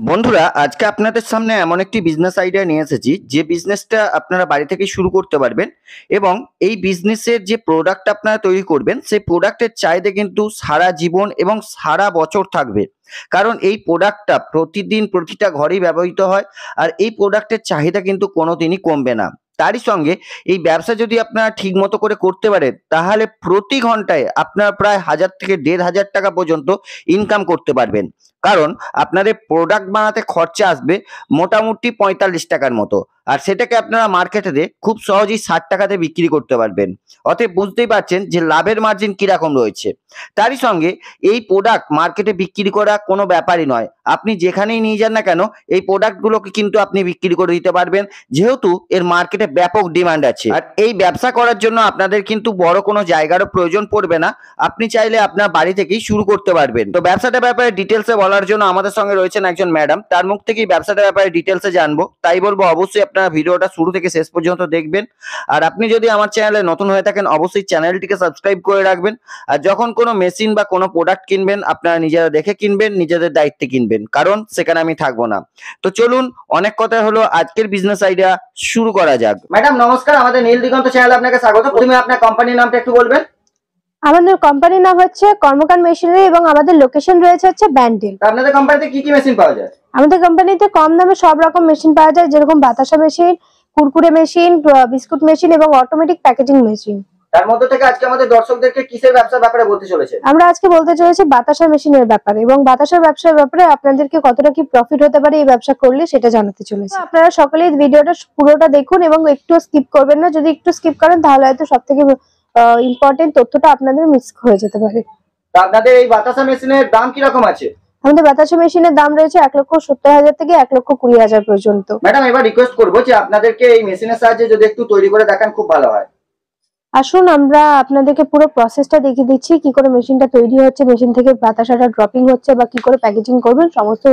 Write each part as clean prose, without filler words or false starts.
বন্ধুরা, আজকে আপনাদের সামনে এমন একটি বিজনেস আইডিয়া নিয়ে এসেছি যে বিজনেসটা আপনারা বাড়ি থেকে শুরু করতে পারবেন এবং এই বিজনেসের যে প্রোডাক্ট আপনারা তৈরি করবেন সেই প্রোডাক্টের চাহিদা কিন্তু সারা জীবন এবং সারা বছর থাকবে। কারণ এই প্রোডাক্টটা প্রতিদিন প্রতিটা ঘরেই ব্যবহৃত হয় আর এই প্রোডাক্টের চাহিদা কিন্তু কোনোদিনই কমবে না। তারই সঙ্গে এই ব্যবসা যদি আপনারা ঠিক মতো করে করতে পারেন তাহলে প্রতি ঘন্টায় আপনারা প্রায় 1000 থেকে 1500 টাকা পর্যন্ত ইনকাম করতে পারবেন। কারণ আপনাদের প্রোডাক্ট বানাতে খরচা আসবে মোটামুটি 45 টাকার মতো, আর সেটাকে আপনারা মার্কেটে খুব সহজেই 60 টাকাতে বিক্রি করতে পারবেন। অতএব বুঝতেই পারছেন যে লাভের মার্জিন কিরকম রয়েছে। তারই সঙ্গে এই প্রোডাক্ট মার্কেটে বিক্রি করা কোনো ব্যাপারই নয়, আপনি যেখানেই নিয়ে যান না কেন এই প্রোডাক্টগুলোকে কিন্তু আপনি বিক্রি করে দিতে পারবেন, যেহেতু এর মার্কেটে ব্যাপক ডিমান্ড আছে। আর এই ব্যবসা করার জন্য আপনাদের কিন্তু বড় কোনো জায়গারও প্রয়োজন পড়বে না, আপনি চাইলে আপনার বাড়ি থেকেই শুরু করতে পারবেন। তো ব্যবসাটার ব্যাপারে ডিটেলসে বলার জন্য আমাদের সঙ্গে রয়েছেন একজন ম্যাডাম, তার মুখ থেকেই ব্যবসাটার ব্যাপারে ডিটেলসে জানবো। তাই বলবো অবশ্যই আপনারা ভিডিওটা শুরু থেকে শেষ পর্যন্ত দেখবেন। আর আপনি যদি আমার চ্যানেলে নতুন হয়ে থাকেন অবশ্যই চ্যানেলটিকে সাবস্ক্রাইব করে রাখবেন। আর যখন কোনো মেশিন বা কোনো প্রোডাক্ট কিনবেন আপনারা নিজেরা দেখে কিনবেন, নিজেদের দায়িত্বে কিনবেন, কারণ সেখানে আমি থাকবো না। তো চলুন, অনেক কথা হলো, আজকের বিজনেস আইডিয়া শুরু করা যাক। ম্যাডাম নমস্কার, আমাদের নীল দিগন্ত চ্যানেলে আপনাকে স্বাগত। প্রথমে আপনার কোম্পানির নামটা একটু বলবেন। আমাদের কোম্পানির নাম হচ্ছে কর্মকার মেশিনারি এবং আমাদের লোকেশন রয়েছে হচ্ছে ব্যান্ডেল। আপনাদের কোম্পানিতে কি কি মেশিন পাওয়া যায়? আমাদের কোম্পানিতে কম দামে সব রকম মেশিন পাওয়া যায়, যেরকম বাতাসা machine, Kurkure machine, biscuit machine এবং অটোমেটিক প্যাকেজিং মেশিন। তার মধ্যে থেকে আজকে আমাদের দর্শকদেরকে কিসের ব্যবসার ব্যাপারে বলতে চলেছে? আমরা আজকে বলতে চলেছি বাতাসা মেশিনের ব্যাপারে এবং বাতাসার ব্যবসার ব্যাপারে আপনাদেরকে কতটা কি প্রফিট হতে পারে এই ব্যবসা করলে সেটা জানাতে চলেছি। আপনারা সকলেই ভিডিওটা পুরোটা দেখুন এবং একটু স্কিপ করবেন না, যদি একটু স্কিপ করেন তাহলে হয়তো সবথেকে ইম্পর্টেন্ট তথ্যটা আপনাদের মিস হয়ে যেতে পারে। আপনাদের এই বাতাসা মেশিনের দাম কি রকম আছে? আমাদের বাতাসা মেশিনের দাম রয়েছে 1,70,000 থেকে 1,20,000 পর্যন্ত। ম্যাডাম এবার রিকোয়েস্ট করবো যে আপনাদেরকে এই মেশিনের সাহায্যে যদি একটু তৈরি করে দেখান খুব ভালো হয়। আসুন আমরা আপনাদেরকে পুরো প্রসেসটা দেখিয়ে দিচ্ছি, কি করে মেশিনটা তৈরি হচ্ছে, মেশিন থেকে বাতাসাটা ড্রপিং হচ্ছে বা কি করে প্যাকেজিং করবেন, সমস্ত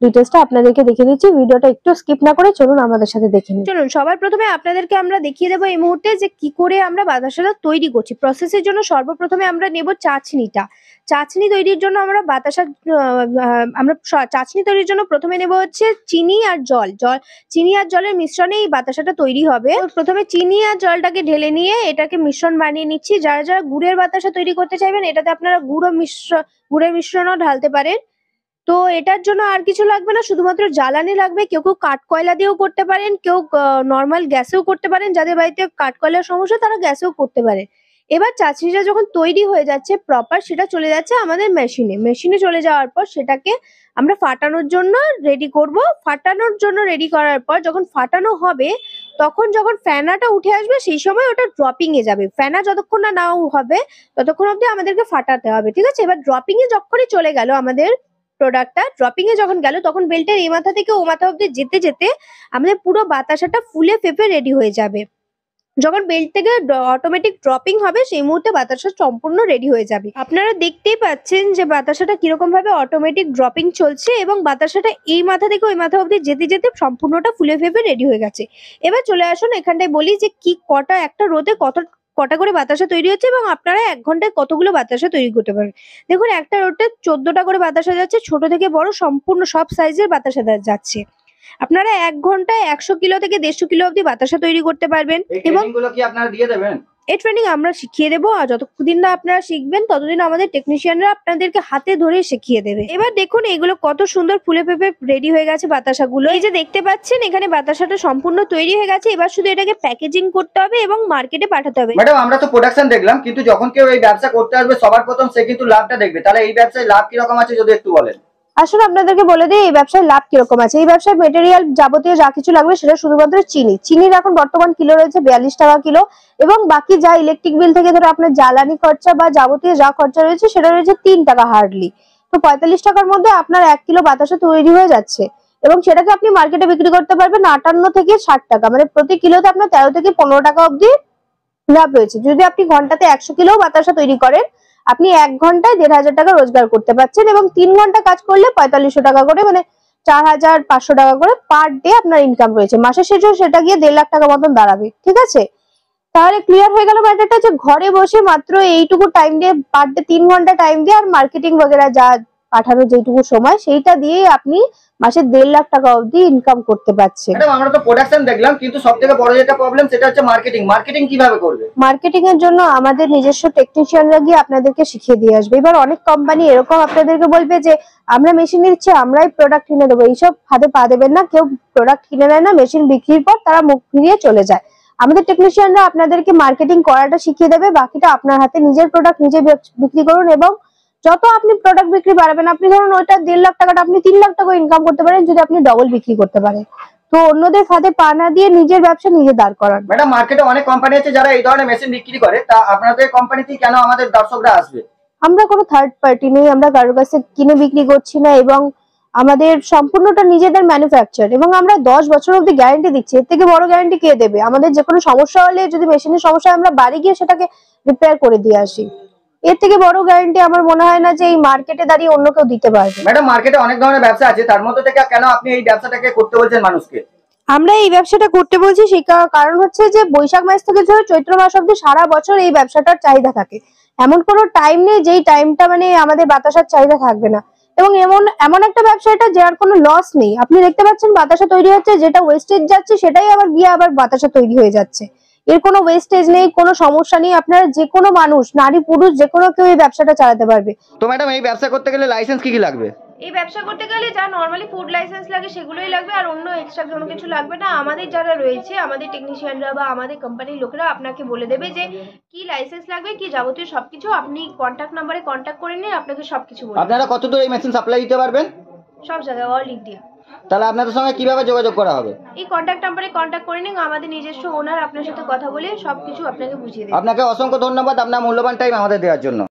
ডিটেইলসটা আপনাদেরকে দেখিয়ে দিচ্ছি। ভিডিওটা একটু স্কিপ না করে চলুন আমাদের সাথে দেখে নিন। চলুন, সবার প্রথমে আপনাদেরকে আমরা দেখিয়ে দেবো এই মুহূর্তে যে কি করে আমরা বাতাসাটা তৈরি করছি। প্রসেসের জন্য সর্বপ্রথমে আমরা নেব চাচনিটা। চাচনি তৈরির জন্য আমরা চাচনি তৈরির জন্য প্রথমে নেব হচ্ছে চিনি আর জল। চিনি আর জলের মিশ্রণে এই বাতাসাটা তৈরি হবে। প্রথমে চিনি আর জলটাকে ঢেলে নিয়ে এটাকে মিশ্রণ বানিয়ে নিচ্ছি। যারা যারা গুড়ের বাতাসা তৈরি করতে চাইবেন এটাতে আপনারা গুড়ের মিশ্রণও ঢালতে পারেন। তো এটার জন্য আর কিছু লাগবে না, শুধুমাত্র জ্বালানি লাগবে। কেউ কেউ কাঠ কয়লা দিয়েও করতে পারেন, কেউ নর্মাল গ্যাসেও করতে পারেন। যাদের বাড়িতে কাঠ কয়লার সমস্যা তারা গ্যাসেও করতে পারে। এবার চাচনিটা যখন তৈরি হয়ে যাচ্ছে প্রপার, সেটা চলে যাচ্ছে আমাদের মেশিনে চলে যাওয়ার পর সেটাকে আমরা ফাটানোর জন্য রেডি করব। ফাটানোর জন্য রেডি করার পর যখন ফাটানো হবে তখন যখন ফেনাটা উঠে আসবে সেই সময় ওটা ড্রপিং এ যাবে। ফেনা যতক্ষণ না হবে ততক্ষণ অবধি আমাদেরকে ফাটাতে হবে, ঠিক আছে? এবার ড্রপিং এ যখনই চলে গেল আমাদের প্রোডাক্টটা, ড্রপিং এ যখন গেল তখন বেল্টের এই মাথা থেকে ও মাথা অবধি যেতে যেতে আমাদের পুরো বাতাসাটা ফুলে ফেপে রেডি হয়ে যাবে। যখন বেল্ট থেকে অটোমেটিক ড্রপিং হবে সেই মুহূর্তে বাতাসা সম্পূর্ণ রেডি হয়ে যাবে। আপনারা দেখতেই পাচ্ছেন যে বাতাসাটা কিরকম ভাবে অটোমেটিক ড্রপিং চলছে এবং বাতাসাটা এই মাথা থেকে ওই মাথা অবধি যেতে যেতে সম্পূর্ণটা ফুলে ফেপে রেডি হয়ে গেছে। এবার চলে আসুন এখানটায় বলি যে কি কটা একটা রোদে কটা করে বাতাসা তৈরি হচ্ছে এবং আপনারা 1 ঘন্টায় কতগুলো বাতাসা তৈরি করতে পারবেন। দেখুন একটা রোদে 14টা করে বাতাসা যাচ্ছে, ছোট থেকে বড় সম্পূর্ণ সব সাইজের বাতাসা যাচ্ছে। আপনারা 1 ঘন্টায় 100 কিলো থেকে 150 কিলো অবধি বাতাসা তৈরি করতে পারবেন। এবং এগুলো কি আপনারা দিয়ে দেবেন? এই ট্রেনিং আমরা শিখিয়ে দেবো, আর যতদিন না আপনারা শিখবেন ততদিন আমাদের টেকনিশিয়ানরা আপনাদেরকে হাতে ধরে শিখিয়ে দেবে। এবার দেখুন এগুলো কত সুন্দর ফুলে ফেপে রেডি হয়ে গেছে বাতাসাগুলো। এই যে দেখতে পাচ্ছেন এখানে বাতাসাটা সম্পূর্ণ তৈরি হয়ে গেছে। এবার শুধু এটাকে প্যাকেজিং করতে হবে এবং মার্কেটে পাঠাতে হবে। ম্যাডাম আমরা তো প্রোডাকশন দেখলাম, কিন্তু যখন কেউ এই ব্যবসা করতে আসবে সবার প্রথম সে কিন্তু লাভটা দেখবে, তাহলে এই ব্যবসায় লাভ কি রকম আছে যদি একটু বলেন। আসলে আপনাদেরকে বলে দিই এই ব্যবসায় লাভ কিরকম আছে। এই ব্যবসায় মেটেরিয়াল যাবতীয় যা কিছু লাগবে সেটা শুধুমাত্র চিনির এখন বর্তমান কিলো রয়েছে 42 টাকা কিলো এবং বাকি যা ইলেকট্রিক বিল থেকে ধরে আপনার জ্বালানি খরচা বা যাবতীয় যা খরচা রয়েছে সেটা রয়েছে 3 টাকা হার্ডলি। তো 45 টাকার মধ্যে আপনার 1 কিলো বাতাসা তৈরি হয়ে যাচ্ছে এবং সেটাকে আপনি মার্কেটে বিক্রি করতে পারবেন 58 থেকে 60 টাকা, মানে প্রতি কিলোতে আপনার 13 থেকে 15 টাকা অবধি লাভ রয়েছে। যদি আপনি ঘন্টাতে 100 কিলো বাতাসা তৈরি করেন আপনি 1 ঘন্টায় 1500 টাকা রোজগার করতে পারছেন এবং 3 ঘন্টা কাজ করলে 4500 টাকা করে, মানে 4500 টাকা করে পার ডে আপনার ইনকাম রয়েছে। মাসের শেষে সেটা গিয়ে 1.5 লাখ টাকা মতন দাঁড়াবে, ঠিক আছে? তাহলে ক্লিয়ার হয়ে গেল ম্যাটারটা, যে ঘরে বসে মাত্র এইটুকু টাইম দিয়ে পার ডে 3 ঘন্টা টাইম দিয়ে আর মার্কেটিং বগেরা যা পাঠানোর যেটুকু সময়, সেইটা দিয়েই আপনি মাসে 1.5 লাখ টাকা অবধি ইনকাম করতে পারছেন। ম্যাডাম আমরা তো প্রোডাকশন দেখলাম, কিন্তু সবথেকে বড় যেটা প্রবলেম সেটা হচ্ছে মার্কেটিং। মার্কেটিং কিভাবে করবে? মার্কেটিং এর জন্য আমাদের নিজস্ব টেকনিশিয়ানরা গিয়ে আপনাদেরকে শিখিয়ে দিয়ে আসবে। এবার অনেক কোম্পানি এরকম আপনাদেরকে বলবে যে আমরা মেশিন দিচ্ছি, আমরাই প্রোডাক্ট কিনে দেবো। এইসব ফাঁদে পা দেবেন না। কেউ প্রোডাক্ট কিনে নেয় না, মেশিন বিক্রির পর তারা মুখ ফিরিয়ে চলে যায়। আমাদের টেকনিশিয়ানরা আপনাদেরকে মার্কেটিং করাটা শিখিয়ে দেবে, বাকিটা আপনার হাতে। নিজের প্রোডাক্ট নিজে বিক্রি করুন, এবং যত আপনি প্রোডাক্ট বিক্রি বাড়াবেন, আপনি ধরুন ওইটা 1.5 লাখ টাকাটা আপনি 3 লাখ টাকা ইনকাম করতে পারেন যদি আপনি ডবল বিক্রি করতে পারেন। তো অন্যদের ফাঁদে পা না দিয়ে নিজের ব্যবসা নিজে দাঁড় করান। ম্যাডাম মার্কেটে অনেক কোম্পানি আছে যারা এই ধরনের মেশিন বিক্রি করে, তা আপনাদের কোম্পানিতেই কেন আমাদের দর্শকরা আসবে? আমরা কোনো থার্ড পার্টি নেই, আমরা কারোর কাছে কিনে বিক্রি করছি না, এবং আমাদের সম্পূর্ণটা নিজেদের ম্যানুফ্যাকচার, এবং আমরা 10 বছর অবধি গ্যারান্টি দিচ্ছি। এর থেকে বড় গ্যারান্টি কে দেবে? আমাদের যে কোনো সমস্যা হলে, যদি মেশিনের সমস্যা হয়, আমরা বাড়ি গিয়ে সেটাকে রিপেয়ার করে দিয়ে আসি। এর থেকে বড় গ্যারান্টি আমার মনে হয় না যে এই মার্কেটে দাঁড়িয়ে অন্য কেউ দিতে পারবে। ম্যাডাম মার্কেটে অনেক ধরনের ব্যবসা আছে, তার মধ্যে থেকে কেন আপনি এই ব্যবসাটাকে করতে বলছেন মানুষকে? আমরা এই ব্যবসাটা করতে বলছি সেই কারণ হচ্ছে যে বৈশাখ মাস থেকে ধরে চৈত্র মাস অব্দি সারা বছর এই ব্যবসাটার চাহিদা থাকে। এমন কোনো টাইম নেই যেই টাইমটা মানে আমাদের বাতাসার চাহিদা থাকবে না। এবং এমন একটা ব্যবসা এটা যার কোনো লস নেই। আপনি দেখতে পাচ্ছেন বাতাসা তৈরি হচ্ছে, যেটা ওয়েস্টেজ যাচ্ছে সেটাই আবার গিয়ে আবার বাতাসা তৈরি হয়ে যাচ্ছে। এর কোনো ওয়েস্টেজ নেই, কোনো সমস্যা নেই। আপনারা যে কোনো মানুষ, নারী পুরুষ, যে কোনো কেউ এই ব্যবসাটা চালাতে পারবে। তো ম্যাডাম এই ব্যবসা করতে গেলে লাইসেন্স কি লাগবে? এই ব্যবসা করতে গেলে যা নরমালি ফুড লাইসেন্স লাগে সেগুলোই লাগবে, আর অন্য এক্সট্রা কোনো কিছু লাগবে না। আমাদের যারা রয়েছে, আমাদের টেকনিশিয়ানরা বা আমাদের কোম্পানির লোকেরা আপনাকে বলে দেবে যে কি লাইসেন্স লাগবে, কি যাবতীয় সবকিছু। আপনি কন্ট্যাক্ট নাম্বারে কন্ট্যাক্ট করে নিয়ে আপনাকে সবকিছু বলবে। আপনারা কত দূর এই মেশিন সাপ্লাই দিতে পারবেন? সব জায়গায়, অল ইন্ডিয়া। তাহলে আপনাদের সঙ্গে কিভাবে যোগাযোগ করা হবে? এই কন্ট্যাক্ট নাম্বারে কন্ট্যাক্ট করে নিন, আমাদের নিজস্ব ওনার আপনার সাথে কথা বলে সবকিছু আপনাকে বুঝিয়ে দেবে। আপনাকে অসংখ্য ধন্যবাদ আপনার মূল্যবান টাইম আমাদের দেওয়ার জন্য।